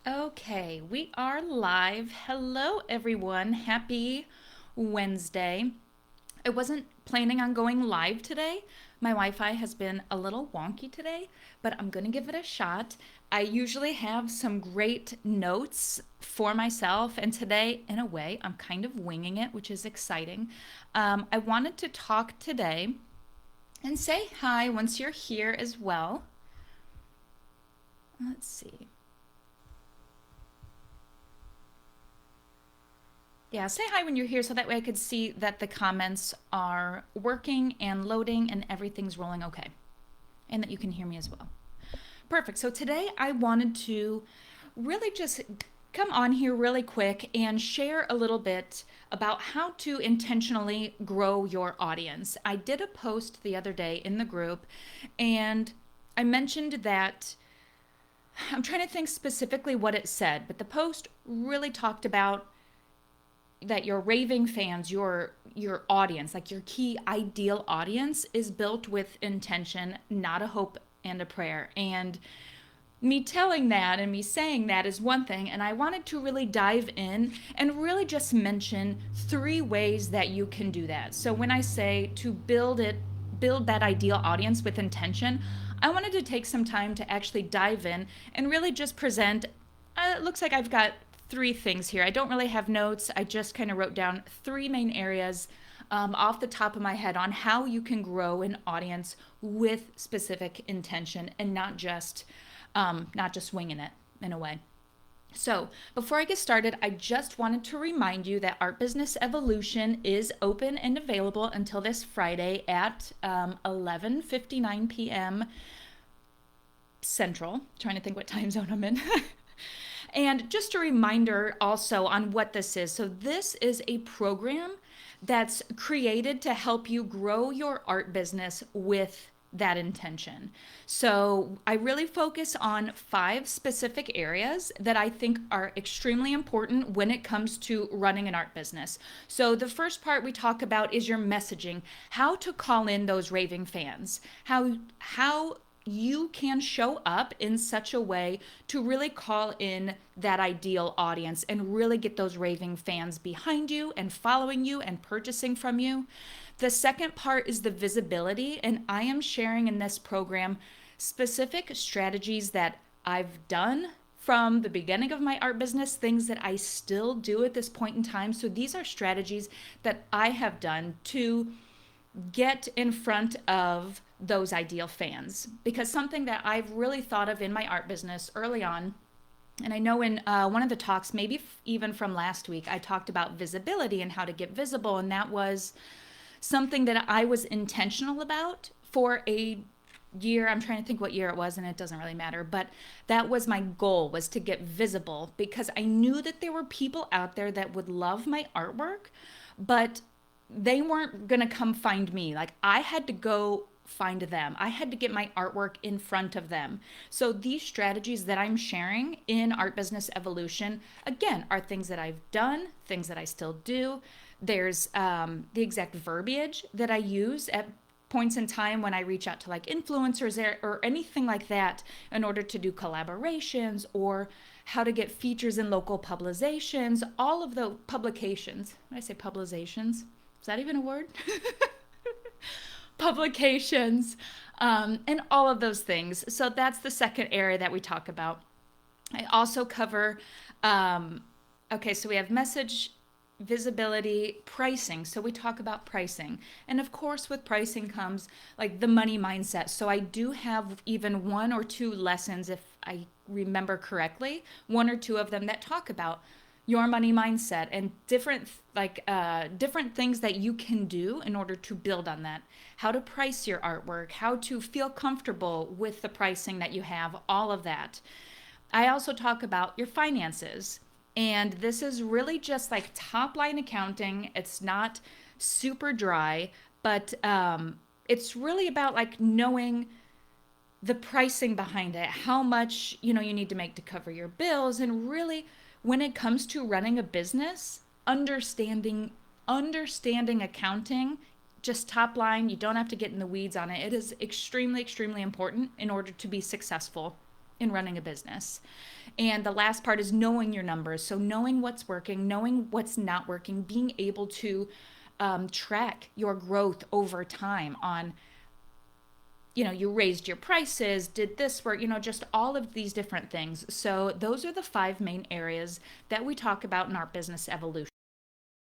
Okay, we are live. Hello, everyone. Happy Wednesday. I wasn't planning on going live today. My Wi Fi has been a little wonky today, but I'm going to give it a shot. I usually have some great notes for myself, and today, in a way, I'm kind of winging it, which is exciting. I wanted to talk today and say hi once you're here as well. Let's see. Yeah, say hi when you're here so that way I could see that the comments are working and loading and everything's rolling okay. And that you can hear me as well. Perfect. So today I wanted to really just come on here really quick and share a little bit about how to intentionally grow your audience. I did a post the other day in the group and I mentioned that I'm trying to think specifically what it said, but the post really talked about that your raving fans, your audience, like your key ideal audience is built with intention, not a hope and a prayer. And me telling that and me saying that is one thing, and I wanted to really dive in and really just mention three ways that you can do that. So when I say to build that ideal audience with intention, I wanted to take some time to actually dive in and really just present. It looks like I've got three things here. I don't really have notes. I just kind of wrote down three main areas off the top of my head on how you can grow an audience with specific intention and not just winging it in a way. So, before I get started, I just wanted to remind you that Art Business Evolution is open and available until this Friday at 11:59 p.m. Central. Trying to think what time zone I'm in. And just a reminder also on what this is. So, this is a program that's created to help you grow your art business with that intention. So, I really focus on five specific areas that I think are extremely important when it comes to running an art business. So, the first part we talk about is your messaging, how to call in those raving fans, how you can show up in such a way to really call in that ideal audience and really get those raving fans behind you and following you and purchasing from you. The second part is the visibility, and I am sharing in this program specific strategies that I've done from the beginning of my art business, things that I still do at this point in time. So these are strategies that I have done to get in front of those ideal fans. Because something that I've really thought of in my art business early on, and I know in one of the talks, maybe even from last week, I talked about visibility and how to get visible. And that was something that I was intentional about for a year. I'm trying to think what year it was, and it doesn't really matter, but that was my goal, was to get visible, because I knew that there were people out there that would love my artwork, but they weren't going to come find me. Like, I had to go find them. I had to get my artwork in front of them. So these strategies that I'm sharing in Art Business Evolution, again, are things that I've done, things that I still do. There's the exact verbiage that I use at points in time when I reach out to like influencers or anything like that in order to do collaborations, or how to get features in local publications, all of the publications. When I say publications, is that even a word? Publications, and all of those things. So that's the second area that we talk about. I also cover, okay, so we have message, visibility, pricing. So we talk about pricing. And of course, with pricing comes like the money mindset. So I do have even one or two lessons, if I remember correctly, one or two of them that talk about your money mindset and different things that you can do in order to build on that, how to price your artwork, how to feel comfortable with the pricing that you have, all of that. I also talk about your finances, and this is really just like top line accounting. It's not super dry, but it's really about like knowing the pricing behind it, how much you need to make to cover your bills, and really, when it comes to running a business, understanding accounting, just top line. You don't have to get in the weeds on it. It is extremely, extremely important in order to be successful in running a business. And the last part is knowing your numbers. So knowing what's working, knowing what's not working, being able to track your growth over time on, you raised your prices, did this work, just all of these different things. So those are the five main areas that we talk about in our business evolution.